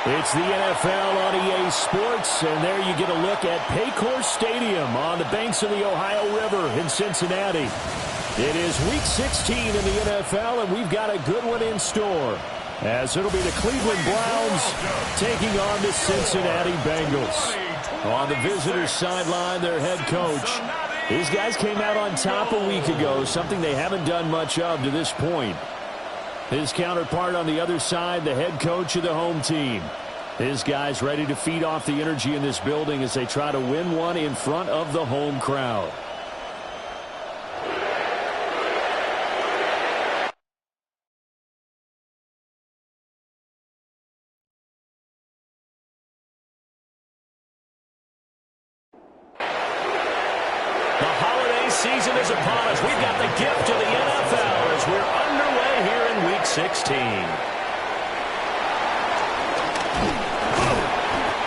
It's the NFL on EA Sports, and there you get a look at Paycor Stadium on the banks of the Ohio River in Cincinnati. It is Week 16 in the NFL, and we've got a good one in store, as it'll be the Cleveland Browns taking on the Cincinnati Bengals. On the visitors' sideline, their head coach. These guys came out on top a week ago, something they haven't done much of to this point. His counterpart on the other side, the head coach of the home team. His guys ready to feed off the energy in this building as they try to win one in front of the home crowd. The holiday season is upon us. We've got the gift of the NFL as we're underway here in Week 16.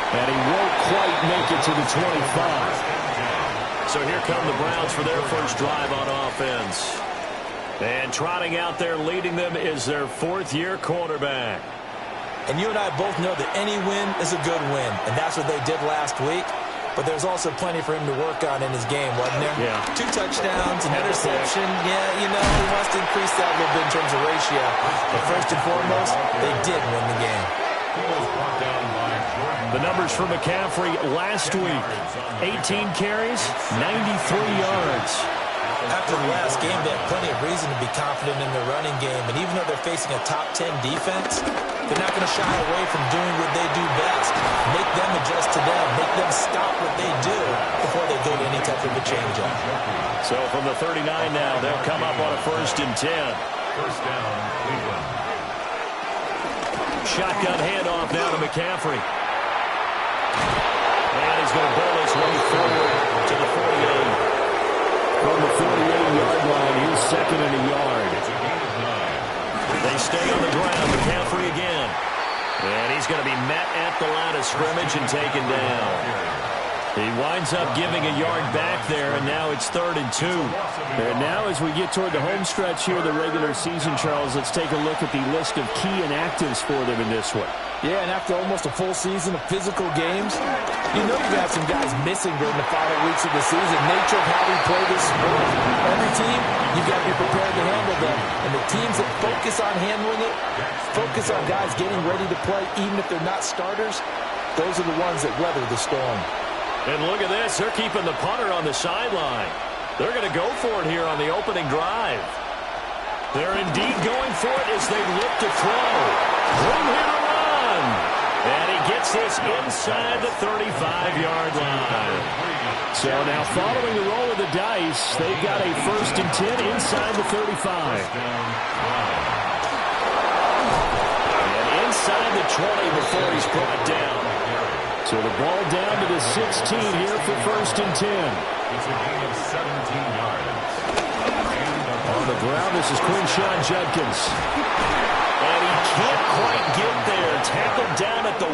And he won't quite make it to the 25. So here come the Browns for their first drive on offense. And trotting out there leading them is their fourth-year quarterback. And you and I both know that any win is a good win, and that's what they did last week. But there's also plenty for him to work on in his game, wasn't there? Yeah. 2 touchdowns, an interception. Yeah, you know, he wants to increase that a little bit in terms of ratio. But first and foremost, they did win the game. The numbers for McCaffrey last week: 18 carries, 93 yards. After the last game, they have plenty of reason to be confident in their running game. And even though they're facing a top 10 defense, they're not going to shy away from doing what they do best. Make them adjust to them. Make them stop what they do before they go to any type of a change-up. So from the 39 now, they'll come up on a 1st and 10. First down, Cleveland. Shotgun handoff now to McCaffrey. And he's going to bowl his way forward to the 48. From the 48-yard line, he's second and a yard. They stay on the ground. McCaffrey again. And he's going to be met at the line of scrimmage and taken down. He winds up giving a yard back there, and now it's 3rd and 2. And now as we get toward the home stretch here of the regular season, Charles, let's take a look at the list of key inactives for them in this one. Yeah, and after almost a full season of physical games, you know you've got some guys missing during the final weeks of the season. Nature of how we play this sport. Every team, you've got to be prepared to handle them. And the teams that focus on handling it, focus on guys getting ready to play, even if they're not starters, those are the ones that weather the storm. And look at this. They're keeping the punter on the sideline. They're going to go for it here on the opening drive. They're indeed going for it as they look to throw. Room here to run. And he gets this inside the 35-yard line. So now following the roll of the dice, they've got a 1st and 10 inside the 35. And inside the 20 before he's brought down. So the ball down to the 16 here for 1st and 10. It's a gain of 17 yards. On the ground, this is Quinshawn Judkins. And he can't quite get there. Tackled down at the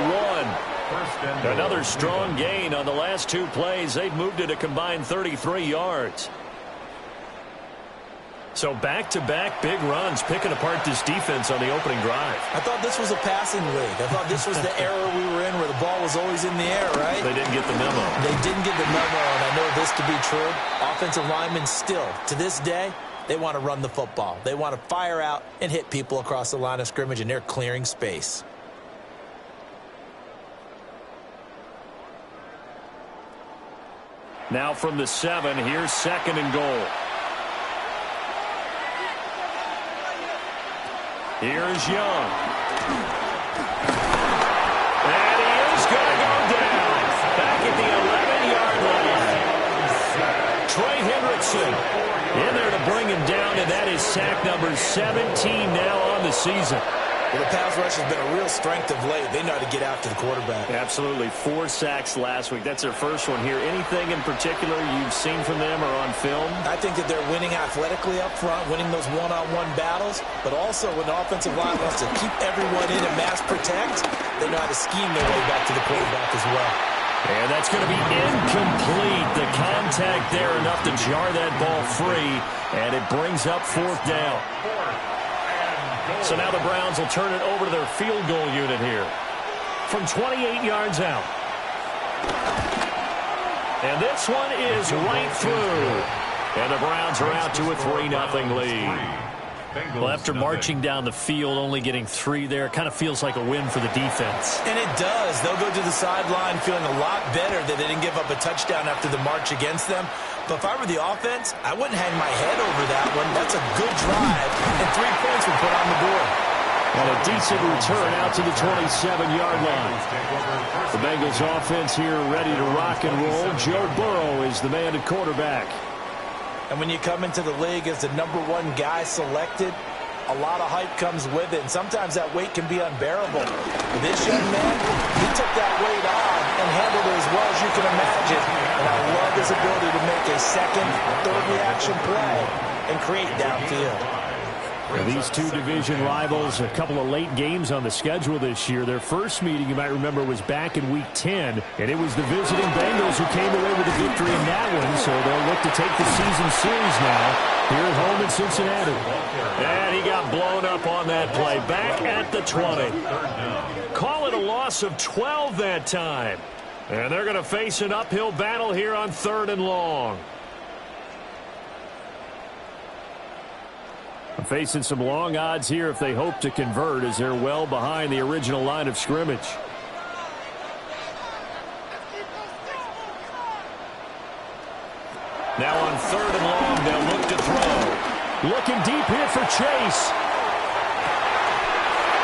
1. Another strong gain on the last 2 plays. They've moved it a combined 33 yards. So back-to-back big runs, picking apart this defense on the opening drive. I thought this was a passing league. I thought this was the era we were in where the ball was always in the air, right? They didn't get the memo. They didn't get the memo, and I know this to be true. Offensive linemen still, to this day, they want to run the football. They want to fire out and hit people across the line of scrimmage, and they're clearing space. Now from the 7, here's 2nd and goal. Here's Young. And he is going to go down. Back at the 11-yard line. Trey Hendrickson in there to bring him down, and that is sack number 17 now on the season. Well, the pass rush has been a real strength of late. They know how to get after the quarterback. Absolutely. 4 sacks last week. That's their first one here. Anything in particular you've seen from them or on film? I think that they're winning athletically up front, winning those one-on-one battles, but also when the offensive line wants to keep everyone in and mass protect, they know how to scheme their way back to the quarterback as well. And that's going to be incomplete. The contact there enough to jar that ball free, and it brings up 4th down. So now the Browns will turn it over to their field goal unit here. from 28 yards out. And this one is right through. And the Browns are out to a 3-0 lead. Well, after marching down the field, only getting 3 there, it kind of feels like a win for the defense. And it does. They'll go to the sideline feeling a lot better that they didn't give up a touchdown after the march against them. But if I were the offense, I wouldn't hang my head over that one. That's a good drive, and 3 points were put on the board. And a decent return out to the 27-yard line. The Bengals offense here ready to rock and roll. Joe Burrow is the man at quarterback. And when you come into the league as the #1 guy selected, a lot of hype comes with it. And sometimes that weight can be unbearable. This young man, he took that weight on and handled it as well as you can imagine. And I love his ability to make a second, third reaction play and create downfield. These two division rivals, a couple of late games on the schedule this year. Their first meeting, you might remember, was back in Week 10, and it was the visiting Bengals who came away with the victory in that one, so they'll look to take the season series now here at home in Cincinnati. And he got blown up on that play, back at the 20. Call it a loss of 12 that time. And they're going to face an uphill battle here on 3rd and long. Facing some long odds here if they hope to convert, as they're well behind the original line of scrimmage. Now on 3rd and long, they'll look to throw. Looking deep here for Chase.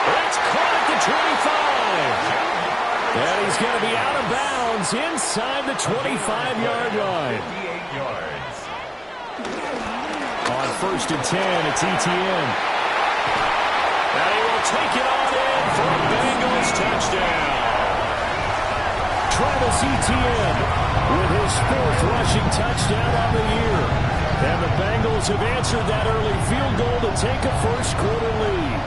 It's caught at the 25. And he's going to be out of bounds inside the 25-yard line. 58 yards. On 1st and 10, it's Etienne. And he will take it on in for a Bengals touchdown. Travis Etienne with his 4th rushing touchdown on the year. And the Bengals have answered that early field goal to take a first-quarter lead.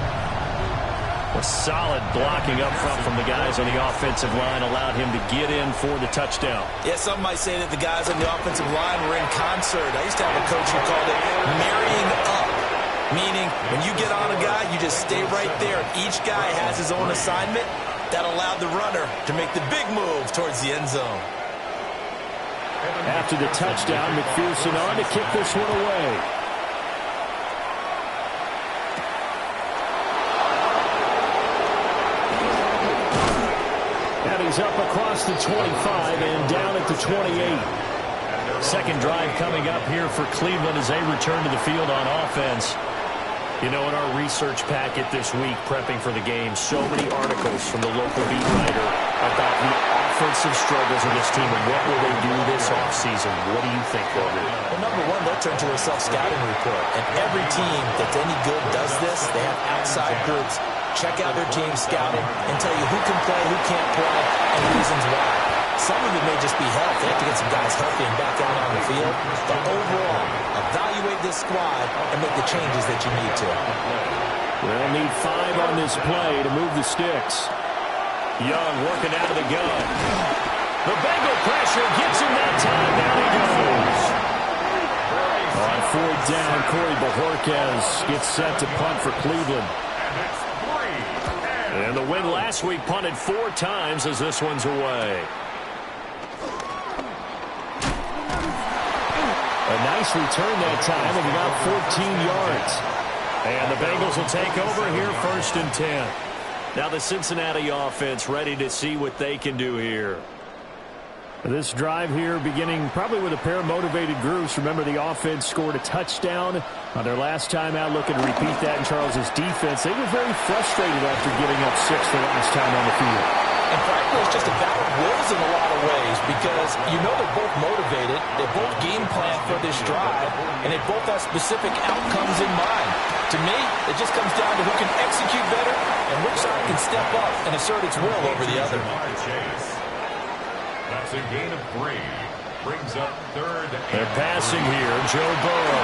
A solid blocking up front from the guys on the offensive line allowed him to get in for the touchdown. Yeah, some might say that the guys on the offensive line were in concert. I used to have a coach who called it marrying up, meaning when you get on a guy, you just stay right there. Each guy has his own assignment. That allowed the runner to make the big move towards the end zone. After the touchdown, McPherson on to kick this one away. He's up across the 25 and down at the 28. Second drive coming up here for Cleveland as they return to the field on offense. You know, in our research packet this week, prepping for the game, so many articles from the local beat writer about the offensive struggles of this team and what will they do this offseason. What do you think, Roger? Well, #1, they'll turn to a self-scouting report. And every team that's any good does this. They have outside groups check out their team scouting and tell you who can play, who can't play, and reasons why. Some of it may just be health. They have to get some guys healthy and back out on the field. But overall, evaluate this squad and make the changes that you need to. They'll need 5 on this play to move the sticks. Young working out of the gun. The Bengal pressure gets him that time. Down he goes. On 4th down, Corey Bojorquez gets set to punt for Cleveland. And the win last week punted 4 times as this one's away. A nice return that time of about 14 yards. And the Bengals will take over here 1st and 10. Now the Cincinnati offense ready to see what they can do here. This drive here beginning probably with a pair of motivated groups. Remember, the offense scored a touchdown on their last time out. Looking to repeat that in Charles's defense. They were very frustrated after giving up 6 the last time on the field. And frankly, it's just a battle of wills in a lot of ways because you know they're both motivated. They both game plan for this drive, and they both have specific outcomes in mind. To me, it just comes down to who can execute better and which side can step up and assert its will over the other. That's a gain of 3. Brings up 3rd. They're passing here. Joe Burrow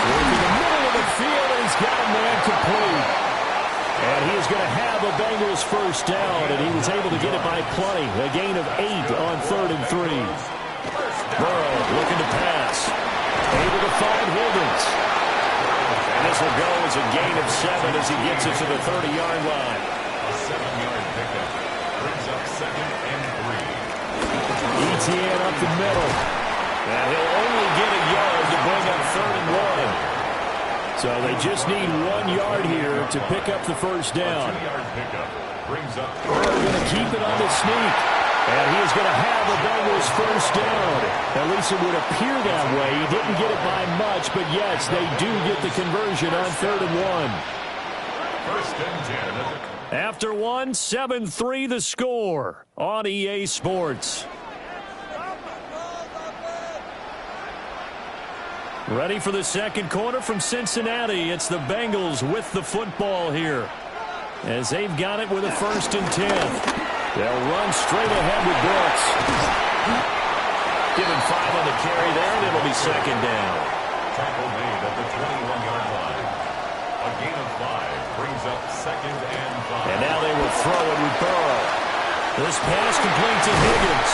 working the middle of the field, and he's got a man complete. And he is going to have a Bengals first down, and he was able to get it by plenty. A gain of 8 on 3rd and 3. Burrow looking to pass. Able to find Higgins. And this will go as a gain of 7 as he gets it to the 30-yard line. A 7-yard pickup. Brings up second and 3. ETN up the middle. And he'll only get a yard to bring up 3rd and 1. So they just need 1 yard here to pick up the first down. 2-yard pickup brings up. They're going to keep it on the sneak. And he is going to have the Bengals first down. At least it would appear that way. He didn't get it by much, but yes, they do get the conversion on 3rd and 1. First and 10. After 1, 7-3 the score on EA Sports. Ready for the second quarter from Cincinnati. It's the Bengals with the football here, as they've got it with a 1st and 10. They'll run straight ahead with Brooks. Give him 5 on the carry there, and it'll be 2nd down. Tackle made at the 21-yard line. A gain of 5 brings up 2nd and 5. And now they will throw it with Burrow. This pass complete to Higgins.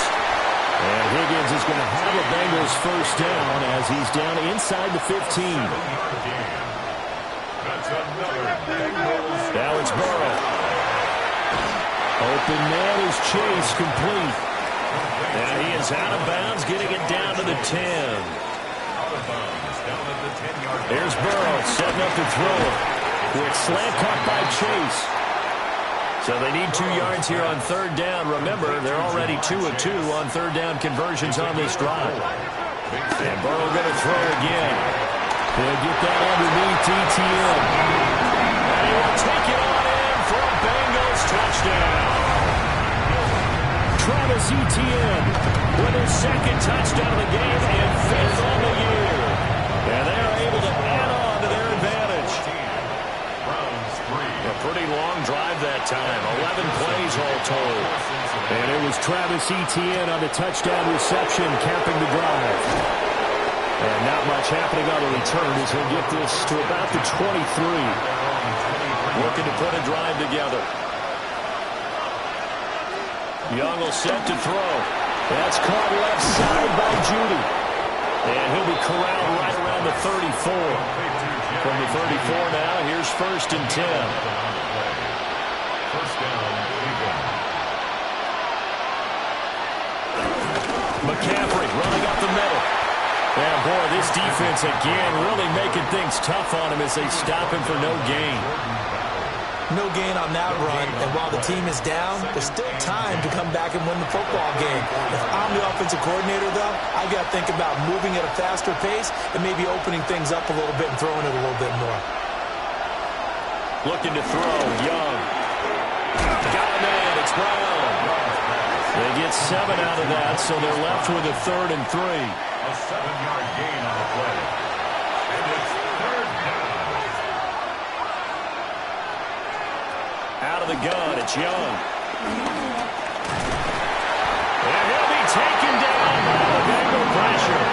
And Higgins is going to have a Bengals first down as he's down inside the 15. 7-yard gain. That's another Bengals. Now it's Burrow. Open man is Chase, complete. And he is out of bounds, getting it down to the 10. Out of bounds, down at the 10-yard line. Here's Burrow setting up to throw it. Quick slant caught by Chase. So they need 2 yards here on 3rd down. Remember, they're already 2 of 2 on 3rd down conversions on this drive. And Burrow going to throw again. He'll get that underneath ETN. And he will take it on in for a Bengals touchdown. Travis Etienne with his 2nd touchdown of the game and 5th on the year. And they're able to add on to their advantage. A pretty long drive that time. 11 plays all told. And it was Travis Etienne on the touchdown reception capping the drive. And not much happening on the return as he'll get this to about the 23. Looking to put a drive together. Young will set to throw. That's caught left side by Judy. And he'll be corralled right around the 34. From the 34 now, here's 1st and 10. First down, McCaffrey running up the middle. And boy, this defense again really making things tough on him as they stop him for no gain. No gain on that run, and while the team is down, there's still time to come back and win the football game. If I'm the offensive coordinator, though, I've got to think about moving at a faster pace and maybe opening things up a little bit and throwing it a little bit more. Looking to throw, Young. Got a man, it's Brown. They get 7 out of that, so they're left with a 3rd and 3. a 7-yard gain on the play. And it's 3rd down. Out of the gun, it's Young. And he'll be taken down by the Bengal pressure.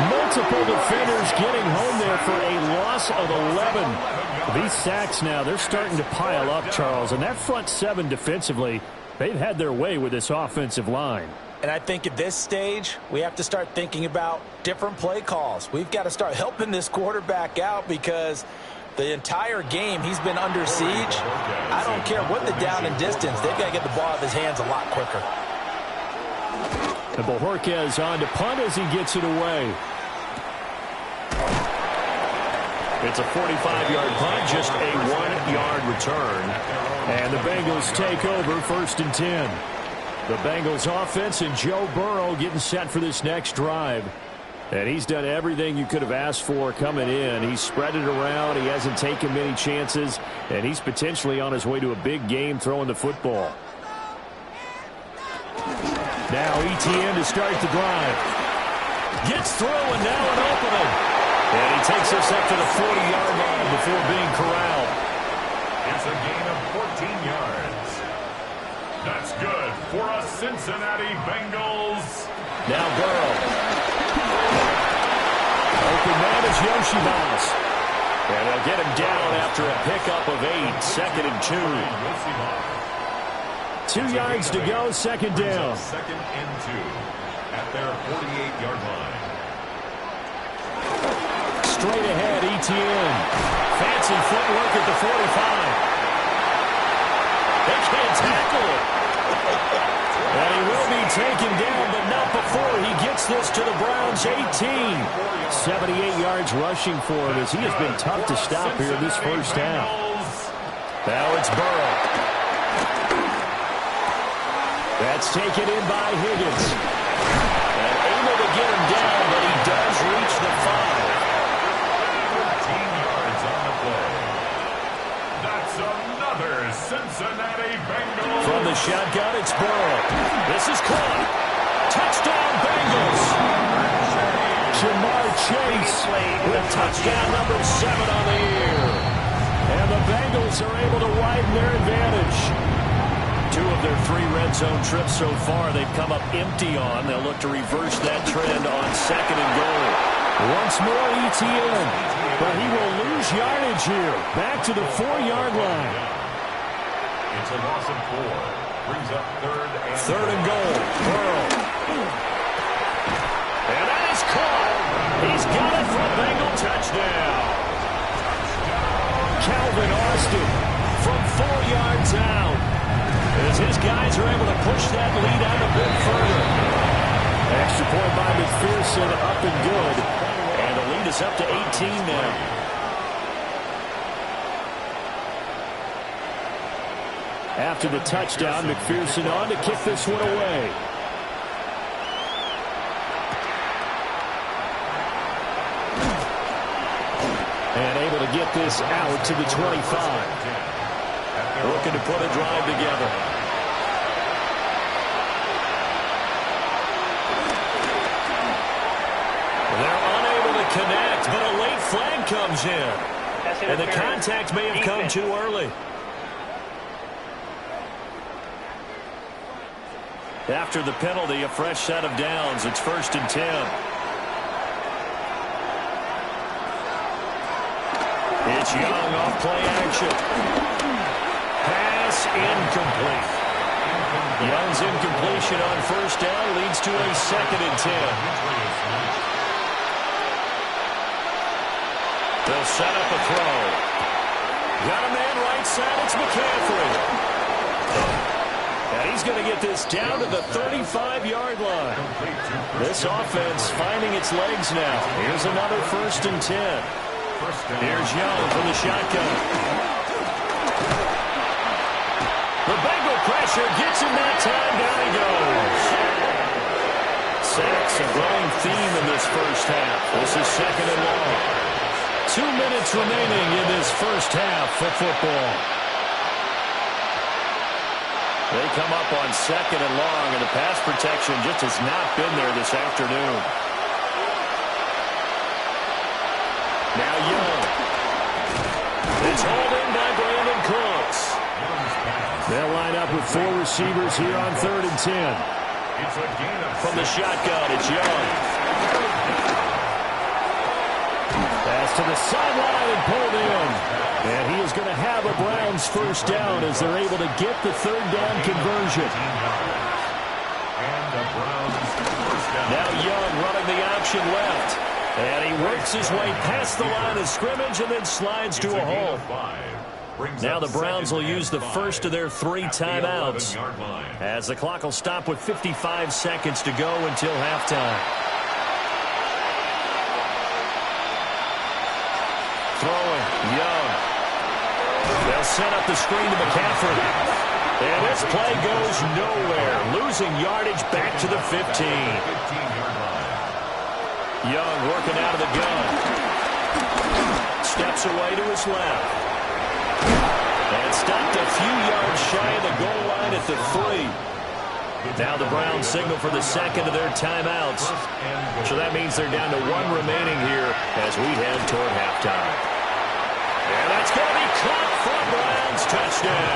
Multiple defenders getting home there for a loss of 11. These sacks now, they're starting to pile up, Charles. And that front 7 defensively, they've had their way with this offensive line. And I think at this stage, we have to start thinking about different play calls. We've got to start helping this quarterback out because the entire game he's been under siege. I don't care what the down and distance. They've got to get the ball out of his hands a lot quicker. And Bojorquez on to punt as he gets it away. It's a 45-yard punt, just a 1-yard return. And the Bengals take over 1st and 10. The Bengals offense and Joe Burrow getting set for this next drive. And he's done everything you could have asked for coming in. He's spread it around. He hasn't taken many chances. And he's potentially on his way to a big game throwing the football. Now ETN to start the drive. Gets through and now an opening. And he takes us up to the 40-yard line before being corralled. It's a gain of 14 yards. That's good for a Cincinnati Bengals. Now Burrow. Open man is Yoshibas. And they'll get him down after a pickup of 8. 2nd and 2. 2 yards to go, 2nd down. 2nd and 2 at their 48-yard line. Straight ahead, ETN. Fancy footwork at the 45. They can't tackle it. And he will be taken down, but not before he gets this to the Browns' 18. 78 yards rushing for him as he has been tough to stop here this first half. Now it's Burrow. That's taken in by Higgins. And able to get him down, but he does reach the 5. 14 yards on the play. That's another Cincinnati Bengals. From the shotgun, it's Burrow. This is caught. Touchdown, Bengals. Jamar Chase with touchdown number 7 on the year. And the Bengals are able to widen their advantage. 2 of their 3 red zone trips so far they've come up empty on. They'll look to reverse that trend on 2nd and goal. Once more ETN, but he will lose yardage here. Back to the 4-yard line. It's a loss of 4. Brings up 3rd and goal. Burrow. And that is caught. He's got it for a Bengal touchdown. Calvin Austin from 4 yards out. As his guys are able to push that lead out a bit further. Extra point by McPherson, up and good. And the lead is up to 18 now. After the touchdown, McPherson on to kick this one away. And able to get this out to the 25. Looking to put a drive together. They're unable to connect, but a late flag comes in. And the contact may have come too early. After the penalty, a fresh set of downs. It's 1st and 10. It's Young off play action. Pass incomplete. Young's incompletion on 1st down leads to a 2nd and 10. They'll set up a throw. Got a man right side. It's McCaffrey. And he's going to get this down to the 35-yard line. This offense finding its legs now. Here's another 1st and 10. Here's Young from the shotgun. The Bengal pressure gets him that time. Down he goes. Sacks a growing theme in this first half. This is 2nd and long. 2 minutes remaining in this first half of football. They come up on 2nd and long, and the pass protection just has not been there this afternoon. Now Young. It's hauled in by Brandon Cooks. They'll line up with 4 receivers here on 3rd and 10. From the shotgun, it's Young. Pass to the sideline and pulled in. And he is going to have a Browns 1st down as they're able to get the 3rd down conversion. Now Young running the option left. And he works his way past the line of scrimmage and then slides to a hole. Now the Browns will use the first of their 3 timeouts as the clock will stop with 55 seconds to go until halftime. Throwing, Young. They'll set up the screen to McCaffrey. And this play goes nowhere. Losing yardage back to the 15. Young working out of the gun. Steps away to his left. And stopped a few yards shy of the goal line at the 3. Now the Browns signal for the 2nd of their timeouts. So that means they're down to 1 remaining here as we head toward halftime. And that's going to be caught for a Browns touchdown.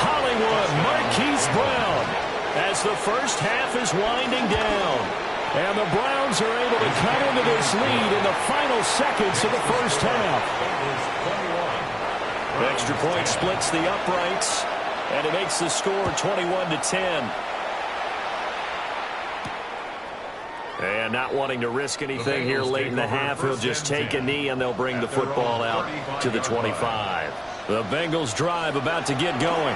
Hollywood Marquise Brown as the first half is winding down. And the Browns are able to cut into this lead in the final seconds of the first half. Extra point splits the uprights, and it makes the score 21-10. And not wanting to risk anything here late in the half, he'll just take a knee, and they'll bring the football out to the 25. The Bengals drive about to get going.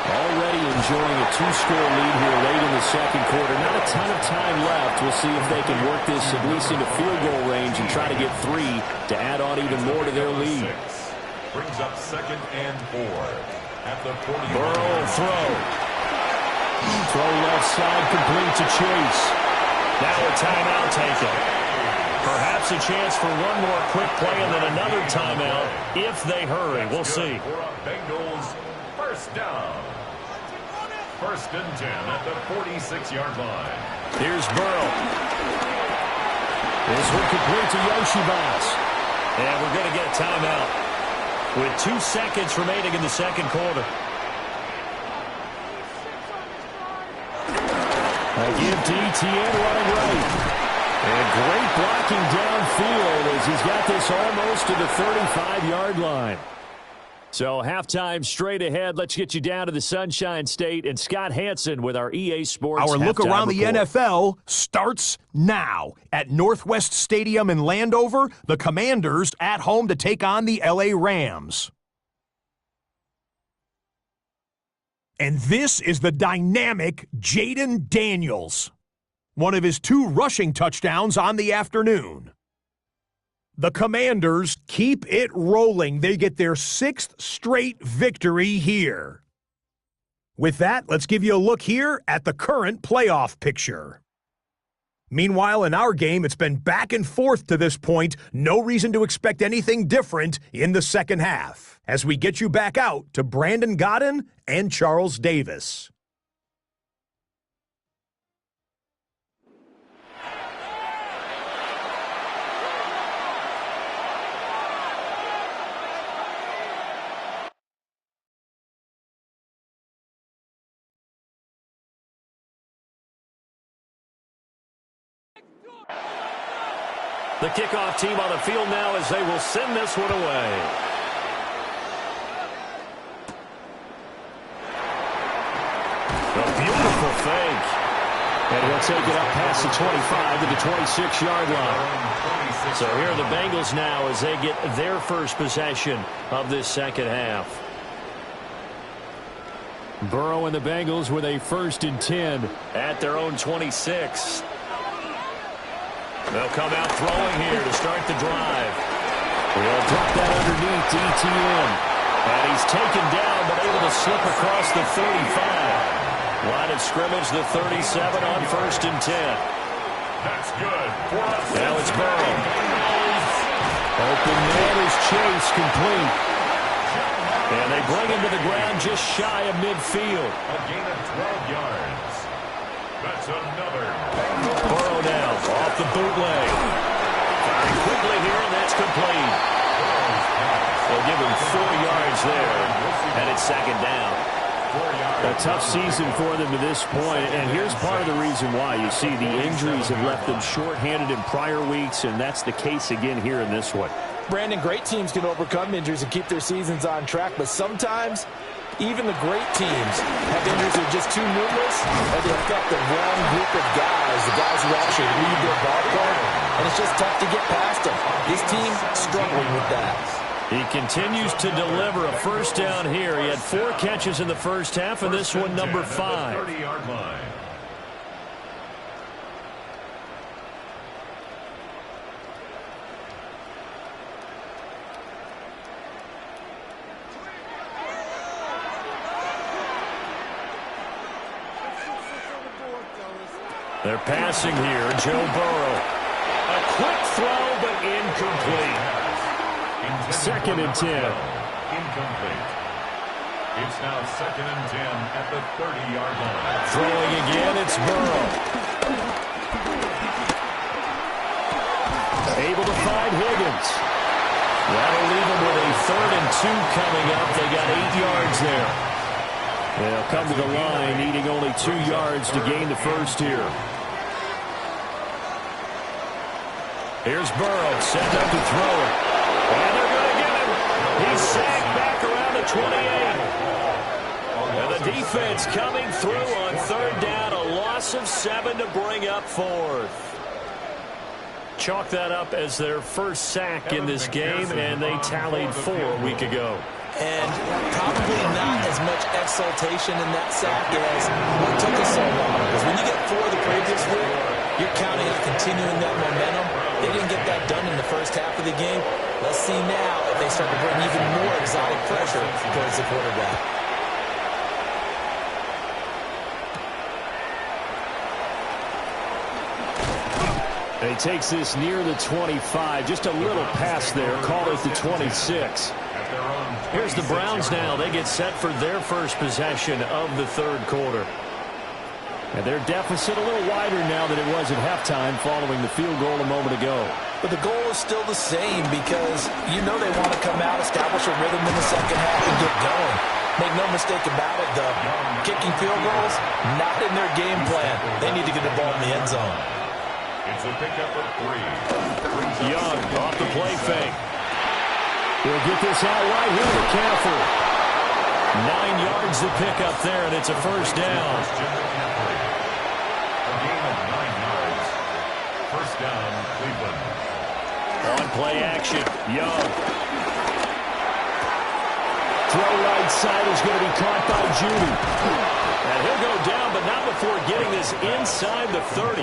Already enjoying a two-score lead here late in the second quarter. Not a ton of time left. We'll see if they can work this at least into field goal range and try to get 3 to add on even more to their lead. Brings up 2nd and 4 at the 40. Burrow will throw. Throw left side complete to Chase. Now a timeout taken. Perhaps a chance for one more quick play and then another timeout if they hurry. We'll see. For a Bengals first down. 1st and 10 at the 46-yard line. Here's Burrow. This one complete to Yoshibas. And we're going to get a timeout with 2 seconds remaining in the second quarter. A give to Etienne running right. And great blocking downfield as he's got this almost to the 35-yard line. So halftime straight ahead. Let's get you down to the Sunshine State and Scott Hansen with our EA Sports. Our look around the report. NFL starts now. At Northwest Stadium in Landover, the Commanders at home to take on the LA Rams. And this is the dynamic Jaden Daniels. One of his 2 rushing touchdowns on the afternoon. The Commanders keep it rolling. They get their 6th straight victory here. With that, let's give you a look here at the current playoff picture. Meanwhile, in our game, it's been back and forth to this point. No reason to expect anything different in the second half. As we get you back out to Brandon Godden and Charles Davis. The kickoff team on the field now as they will send this one away. A beautiful fake. And he'll take it up past the 25 to the 26-yard line. So here are the Bengals now as they get their first possession of this second half. Burrow and the Bengals with a 1st and 10 at their own 26. They'll come out throwing here to start the drive. He'll drop that underneath to Etienne. And he's taken down but able to slip across the 35. Line of scrimmage, the 37 on 1st and 10. That's good for us. Now it's Burrow. Open man is Chase, complete. And they bring him to the ground just shy of midfield. A gain of 12 yards. That's another. Burrow now off the bootleg. Firing quickly here, and that's complete. They'll give him 4 yards there, and it's 2nd down. A tough season for them to this point, and here's part of the reason why. You see the injuries have left them shorthanded in prior weeks, and that's the case again here in this one. Brandon, great teams can overcome injuries and keep their seasons on track, but sometimes even the great teams have injuries that are just too numerous, and they affect the wrong group of guys, the guys who actually lead their ball club, and it's just tough to get past them. This team struggling with that. He continues to deliver a first down here. He had 4 catches in the first half, and this one number 5. 30-yard line. They're passing here. Joe Burrow. A quick throw, but incomplete. 2nd and 10. Incomplete. It's now 2nd and 10 at the 30-yard line. Throwing again, it's Burrow. Able to find Higgins. That'll leave them with a 3rd and 2 coming up. They got 8 yards there. They'll come to the line, needing only 2 yards to gain the first here. Here's Burrow, set up to throw it. And they're going to get him. He's sacked back around the 28. And the defense coming through on 3rd down. A loss of 7 to bring up 4th. Chalk that up as their first sack in this game, and they tallied 4 a week ago. And probably not as much exultation in that sack as what took us so long. Because when you get 4 the previous week, you're counting on continuing that momentum. They didn't get that done in the first half of the game. Let's see now if they start to bring even more exotic pressure towards the quarterback. And he takes this near the 25. Just a little pass there. Call it the 26. Here's the Browns now. They get set for their first possession of the third quarter. And their deficit a little wider now than it was at halftime following the field goal a moment ago. But the goal is still the same because you know they want to come out, establish a rhythm in the second half, and get going. Make no mistake about it, though. Kicking field goals, not in their game plan. They need to get the ball in the end zone. It's a pickup of 3. Young off the play fake. He'll get this out right here to McCaffrey. 9 yards to pick up there, and it's a first down. A gain of 9 yards. First down, Cleveland. On play action, Young. Throw right side is going to be caught by Judy. And he'll go down, but not before getting this inside the 30.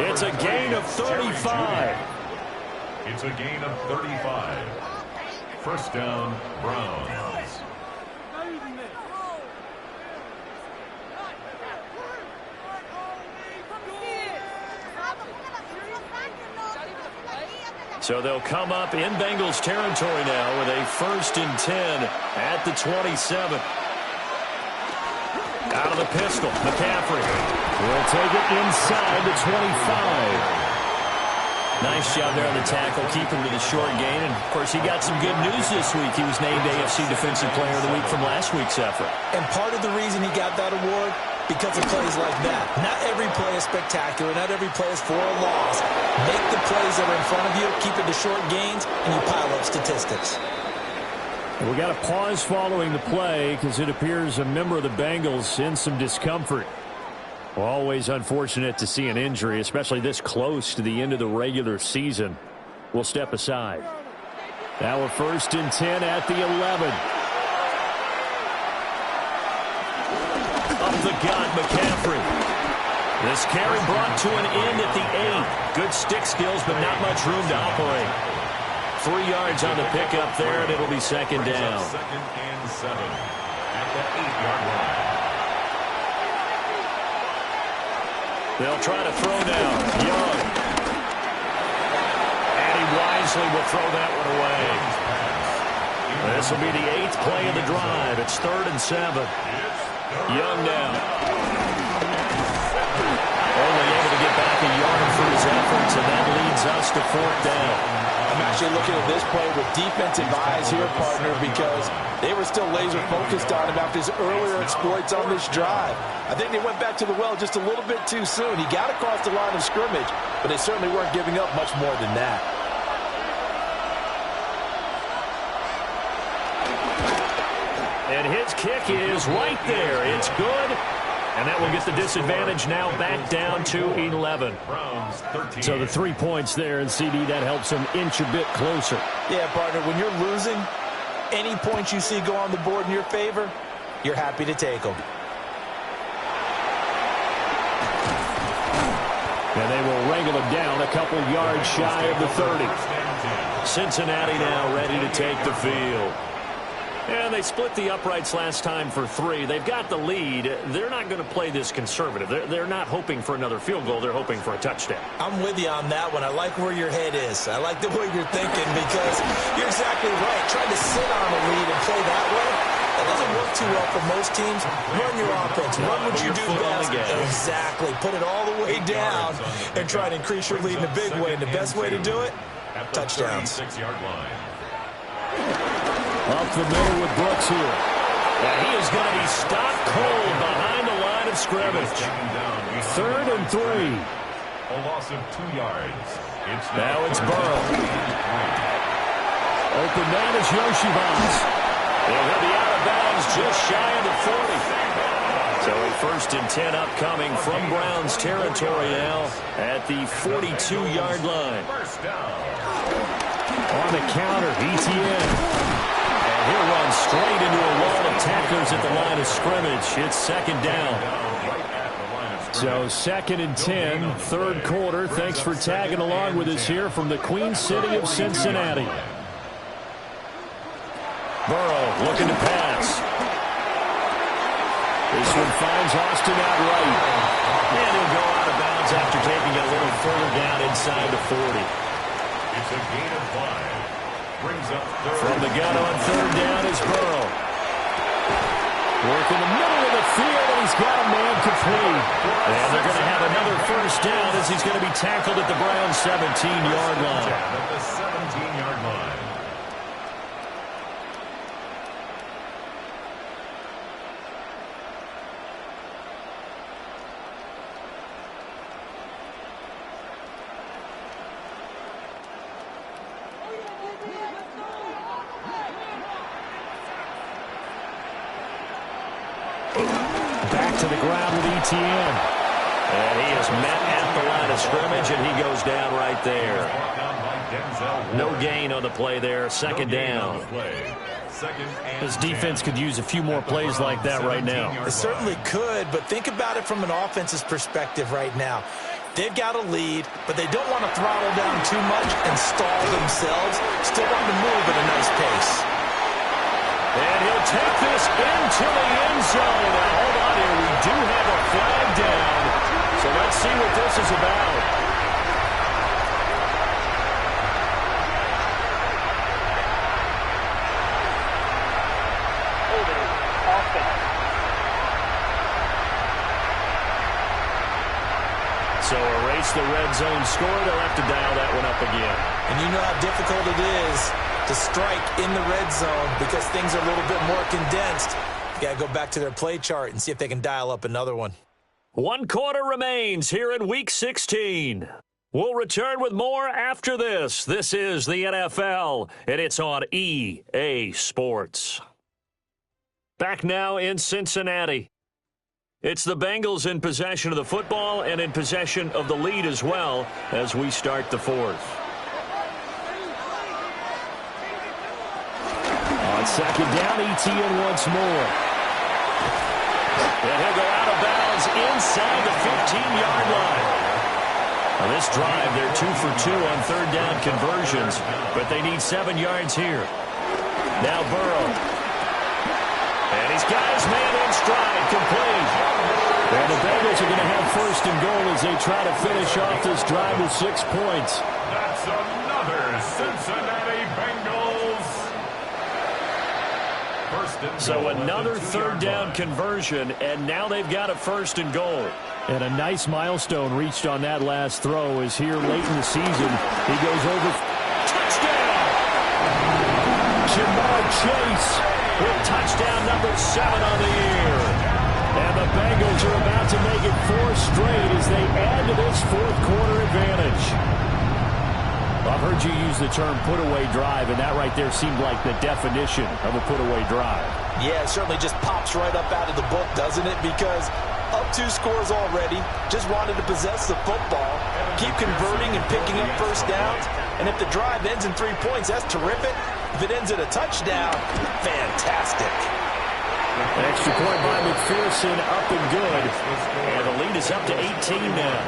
It's a gain of 35. It's a gain of 35. First down, Browns. So they'll come up in Bengals territory now with a 1st and 10 at the 27. Out of the pistol, McCaffrey will take it inside the 25. Nice job there on the tackle, keep him to the short gain. And, of course, he got some good news this week. He was named AFC Defensive Player of the Week from last week's effort. And part of the reason he got that award, because of plays like that. Not every play is spectacular. Not every play is for a loss. Make the plays that are in front of you, keep it to short gains, and you pile up statistics. We got a pause following the play because it appears a member of the Bengals in some discomfort. Well, always unfortunate to see an injury, especially this close to the end of the regular season. We'll step aside. Now a 1st and 10 at the 11. Up the gut, McCaffrey. This carry brought to an end at the 8. Good stick skills, but not much room to operate. 3 yards on the pickup there, and it'll be second down. 2nd and 7 at the 8-yard line. They'll try to throw down. Young. And he wisely will throw that one away. This will be the 8th play of the drive. It's 3rd and 7. Young now. Only able to get back a yard for his efforts, and that leads us to 4th down. I'm actually looking at this play with defensive eyes here, partner, because they were still laser focused on him after his earlier exploits on this drive. I think they went back to the well just a little bit too soon. He got across the line of scrimmage, but they certainly weren't giving up much more than that. And his kick is right there. It's good. And that will get the disadvantage now back down to 11. So the 3 points there, and CD, that helps him inch a bit closer. Yeah, partner, when you're losing, any points you see go on the board in your favor, you're happy to take them. And they will wrangle him down a couple yards shy of the 30. Cincinnati now ready to take the field. And they split the uprights last time for 3. They've got the lead. They're not going to play this conservative. They're not hoping for another field goal. They're hoping for a touchdown. I'm with you on that one. I like where your head is. I like the way you're thinking because you're exactly right. Trying to sit on a lead and play that way, that doesn't work too well for most teams. Run your offense. Run what you do best. Exactly. Put it all the way down and try to increase your lead in a big way. And the best way to do it, touchdowns. 36-yard line. Up the middle with Brooks here. And he is going to be stopped cold behind the line of scrimmage. 3rd and 3. A loss of 2 yards. Now it's Burrow. Open man is Yoshibas. He'll be out of bounds just shy of the 40. So a 1st and 10 upcoming from Browns territory now at the 42-yard line. First down. On the counter, ETN. And he'll run straight into a wall of tacklers at the line of scrimmage. It's second down. So 2nd and 10, third quarter. Thanks for tagging along with us here from the Queen City of Cincinnati. Burrow looking to pass. This one finds Austin outright. And he'll go out of bounds after taking it a little further down inside the 40. It's a gain of 5. Brings up third. From the gun on third down is Burrow. Work in the middle of the field, and he's got a man complete. And they're going to have another first down as he's going to be tackled at the Browns' 17-yard line. At the 17-yard line. Back to the ground with Etienne. And he is met at the line of scrimmage, and he goes down right there. No gain on the play there. Second down. This defense could use a few more plays like that right now. It certainly could, but think about it from an offense's perspective right now. They've got a lead, but they don't want to throttle down too much and stall themselves. Still want to move at a nice pace. And he'll take this into the end zone. Now, hold on here. We do have a flag down. So let's see what this is about. So erase the red zone score. They'll have to dial that one up again. And you know how difficult it is to strike in the red zone because things are a little bit more condensed. You got to go back to their play chart and see if they can dial up another one. 1 quarter remains here in Week 16. We'll return with more after this. This is the NFL, and it's on EA Sports. Back now in Cincinnati. It's the Bengals in possession of the football and in possession of the lead as well as we start the fourth. On second down, Etienne once more. And he'll go out of bounds inside the 15-yard line. Now this drive, they're 2 for 2 on third down conversions, but they need 7 yards here. Now Burrow. And he's got his man in stride, complete. And the Bengals are going to have first and goal as they try to finish off this drive with 6 points. That's another Cincinnati Bengals. So another third down conversion, and now they've got a first and goal. And a nice milestone reached on that last throw is here late in the season. He goes over. Touchdown! Jamar Chase with touchdown number 7 on the year. And the Bengals are about to make it 4 straight as they add to this fourth quarter advantage. I've heard you use the term put-away drive, and that right there seemed like the definition of a put-away drive. Yeah, it certainly just pops right up out of the book, doesn't it? Because up 2 scores already, just wanted to possess the football, keep converting and picking up first downs. And if the drive ends in 3 points, that's terrific. If it ends in a touchdown, fantastic. An extra point by McPherson, up and good. And the lead is up to 18 now.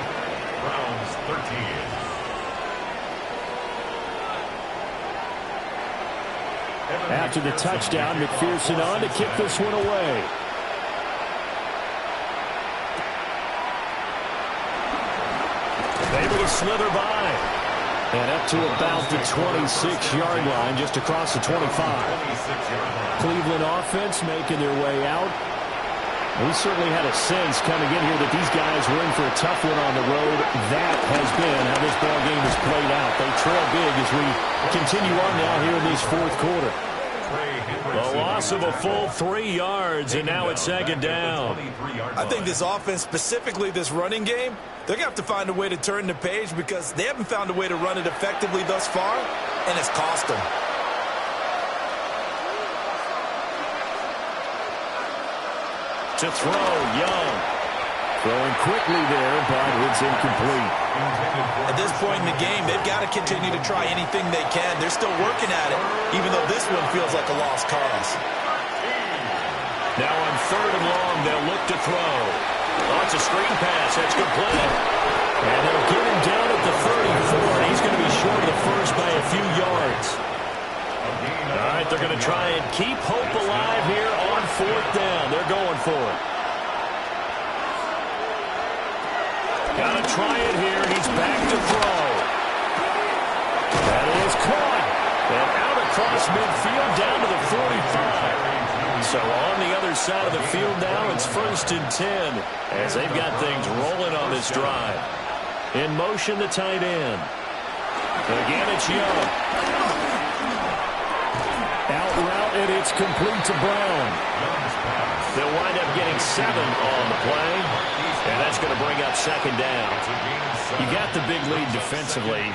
Browns 13. After the touchdown, McPherson on to kick this one away. Able to slither by. And up to about the 26-yard line, just across the 25. Cleveland offense making their way out. We certainly had a sense coming in here that these guys were in for a tough one on the road. That has been how this ball game has played out. They trail big as we continue on now here in this fourth quarter. The loss of a full 3 yards, and now it's second down. I think this offense, specifically this running game, they're going to have to find a way to turn the page because they haven't found a way to run it effectively thus far, and it's cost them. To throw, Young. Throwing quickly there, but it's incomplete. At this point in the game, they've got to continue to try anything they can. They're still working at it, even though this one feels like a lost cause. Now on 3rd and long, they'll look to throw. Oh, it's a screen pass. That's complete. And they'll get him down at the 34. He's going to be short of the first by a few yards. All right, they're going to try and keep hope alive here on 4th down. They're going for it. Got to try it here. He's back to throw. That is caught. And out across midfield down to the 45. So on the other side of the field now, it's 1st and 10 as they've got things rolling on this drive. In motion, the tight end. Again, it's Young. Out route, and it's complete to Brown. They'll wind up getting 7 on the play, and that's going to bring up 2nd down. You got the big lead defensively,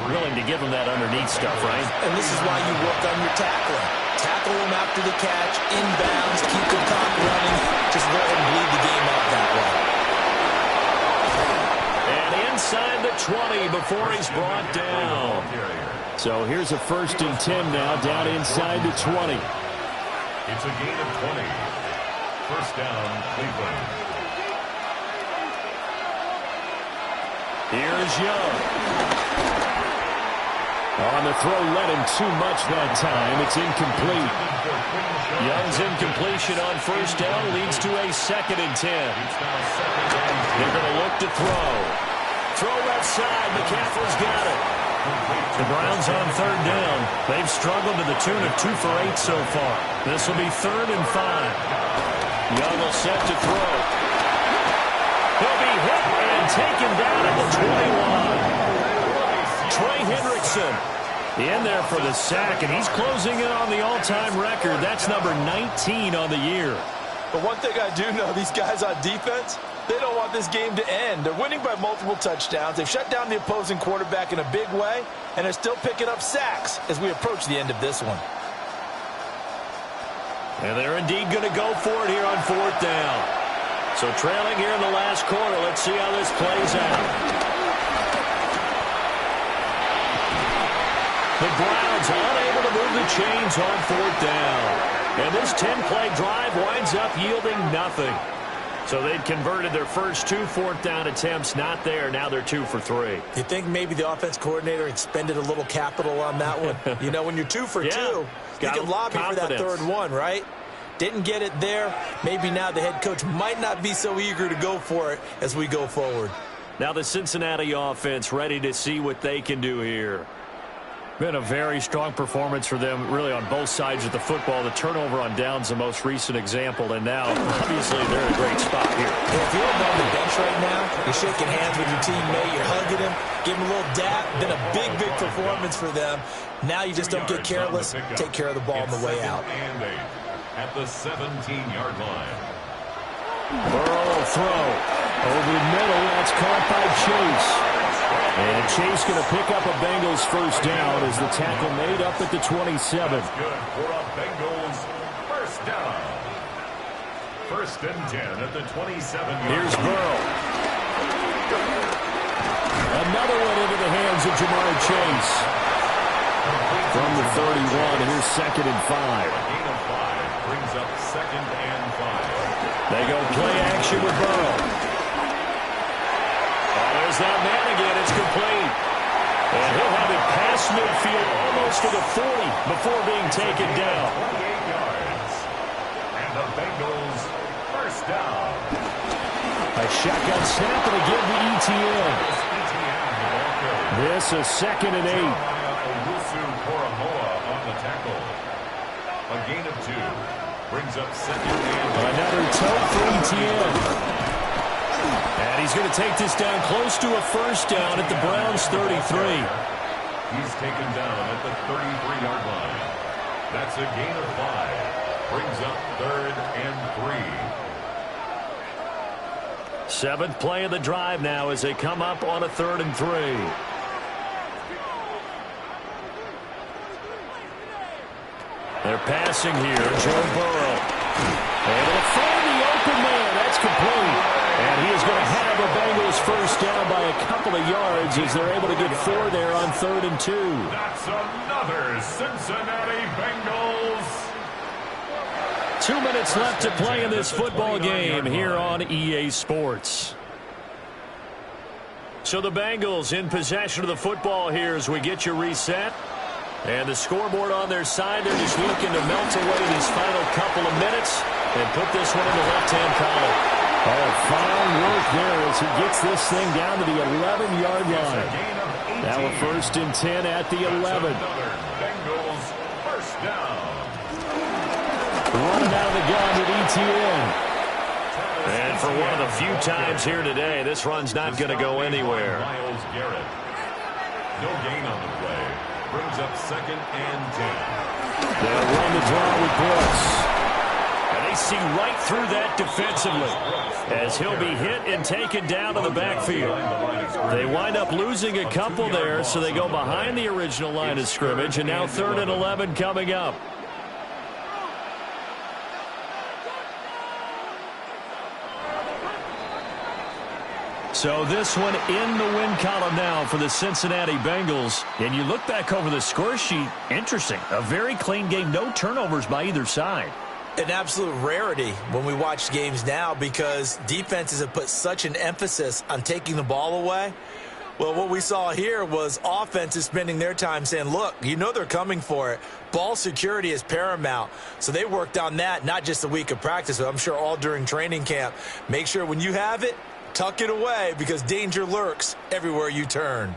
willing to give them that underneath stuff, right? And this is why you work on your tackling. Tackle them after the catch, inbounds, keep the clock running. Just let them bleed the game up that way. And inside the 20 before he's brought down. So here's a 1st and 10 now, down inside the 20. It's a gain of 20. 1st down, Cleveland. Here's Young. On the throw, led him too much that time. It's incomplete. Young's incompletion on 1st down leads to a 2nd and 10. They're going to look to throw. Throw left side. McCaffrey's got it. The Browns on 3rd down. They've struggled to the tune of 2 for 8 so far. This will be 3rd and 5. Young will set to throw. He'll be hit and taken down at the 21. Trey Hendrickson in there for the sack, and he's closing in on the all-time record. That's number 19 on the year. But one thing I do know, these guys on defense, they don't want this game to end. They're winning by multiple touchdowns. They've shut down the opposing quarterback in a big way, and they're still picking up sacks as we approach the end of this one. And they're indeed going to go for it here on 4th down. So trailing here in the last quarter. Let's see how this plays out. The Browns unable to move the chains on 4th down. And this 10-play drive winds up yielding nothing. So they'd converted their first 2 4th down attempts. Not there. Now they're 2 for 3. You think maybe the offense coordinator expended a little capital on that one? You know, when you're 2 for 2, you can lobby for that 3rd one, right? Didn't get it there. Maybe now the head coach might not be so eager to go for it as we go forward. Now the Cincinnati offense ready to see what they can do here. Been a very strong performance for them, really, on both sides of the football. The turnover on downs, the most recent example, and now, obviously, they're in a great spot here. If you're on the bench right now, you're shaking hands with your teammate, you're hugging him, giving him a little dap. Been a big, big performance for them. Now you just don't get careless. Take care of the ball on the way out. And 8 at the 17-yard line. Burrow throw. Over the middle, that's caught by Chase. And Chase going to pick up a Bengals 1st down as the tackle made up at the 27. That's good for a Bengals 1st down. 1st and 10 at the 27-yard line. Here's Burrow. Another one into the hands of Jamar Chase. From the 31, here's 2nd and 5. A gain of 5 brings up 2nd and 5. They go play action with Burrow. There's that man again. It's complete. And he'll have it past midfield almost to the 40 before being taken down. 28 yards. And the Bengals 1st down. A shotgun snap and again to ETN. This is 2nd and 8. On the tackle. A gain of 2 brings up 2nd and 8. Another toe for ETN. And he's going to take this down close to a 1st down at the Browns 33. He's taken down at the 33-yard line. That's a gain of 5. Brings up 3rd and 3. 7th play of the drive now as they come up on a 3rd and 3. They're passing here. Joe Burrow. Able to find the open man. That's complete. And he is going to first down by a couple of yards as they're able to get 4 there on 3rd and 2. That's another Cincinnati Bengals. 2 minutes left to play in this football game here on EA Sports. So the Bengals in possession of the football here as we get you reset. And the scoreboard on their side, they're just looking to melt away these final couple of minutes and put this one in the left-hand column. Oh, fine work there as he gets this thing down to the 11-yard line. Now a 1st and 10 at the 11. Bengals first down. Running out of the gun with ETN. And for one of the few times here today, this run's not going to go anywhere. Myles Garrett. No gain on the play. Brings up 2nd and 10. They'll run the draw with Brooks. And they see right through that defensively as he'll be hit and taken down to the backfield. They wind up losing a couple there, so they go behind the original line of scrimmage, and now 3rd and 11 coming up. So this one in the win column now for the Cincinnati Bengals. And you look back over the score sheet, interesting. A very clean game, no turnovers by either side. An absolute rarity when we watch games now because defenses have put such an emphasis on taking the ball away. Well, what we saw here was offenses spending their time saying, look, you know they're coming for it. Ball security is paramount. So they worked on that, not just a week of practice, but I'm sure all during training camp. Make sure when you have it, tuck it away because danger lurks everywhere you turn.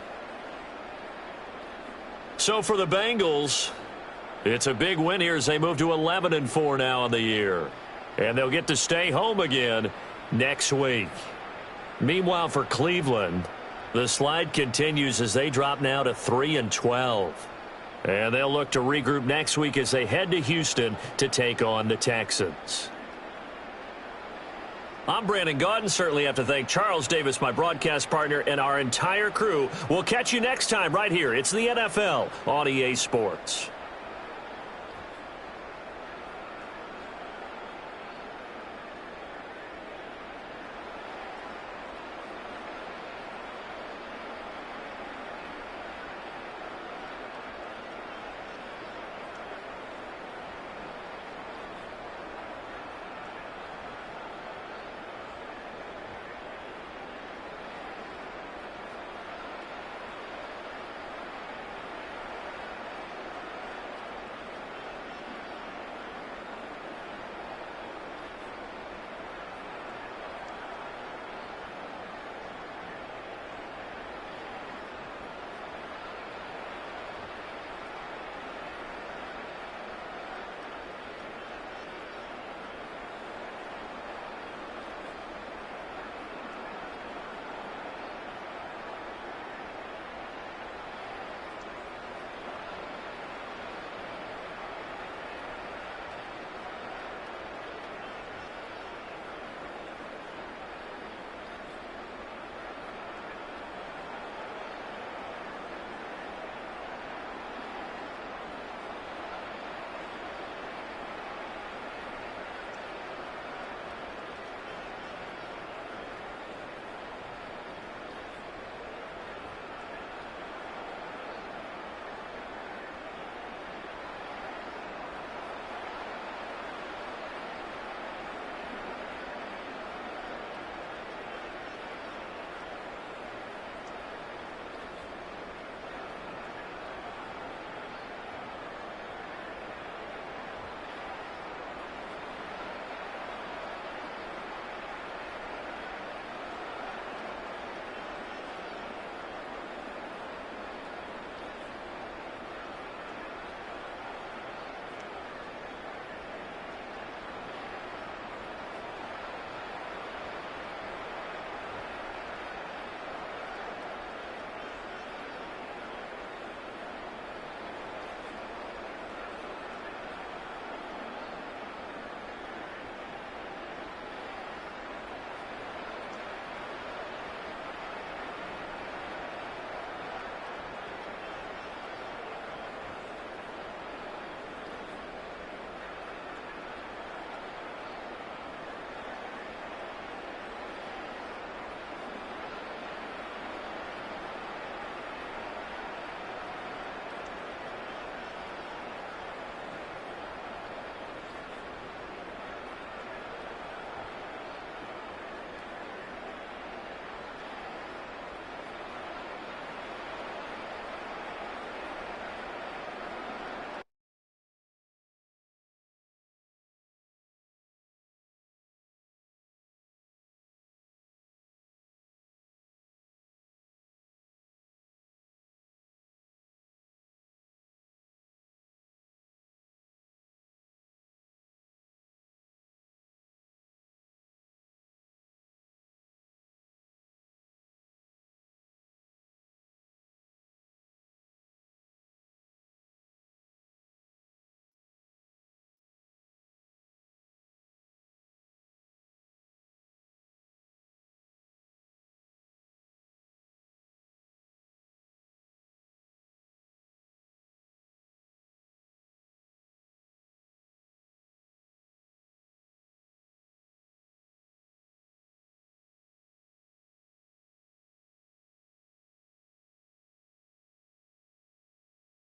So for the Bengals, it's a big win here as they move to 11-4 now in the year. And they'll get to stay home again next week. Meanwhile, for Cleveland, the slide continues as they drop now to 3-12. And they'll look to regroup next week as they head to Houston to take on the Texans. I'm Brandon Gaudin. Certainly have to thank Charles Davis, my broadcast partner, and our entire crew. We'll catch you next time right here. It's the NFL on EA Sports.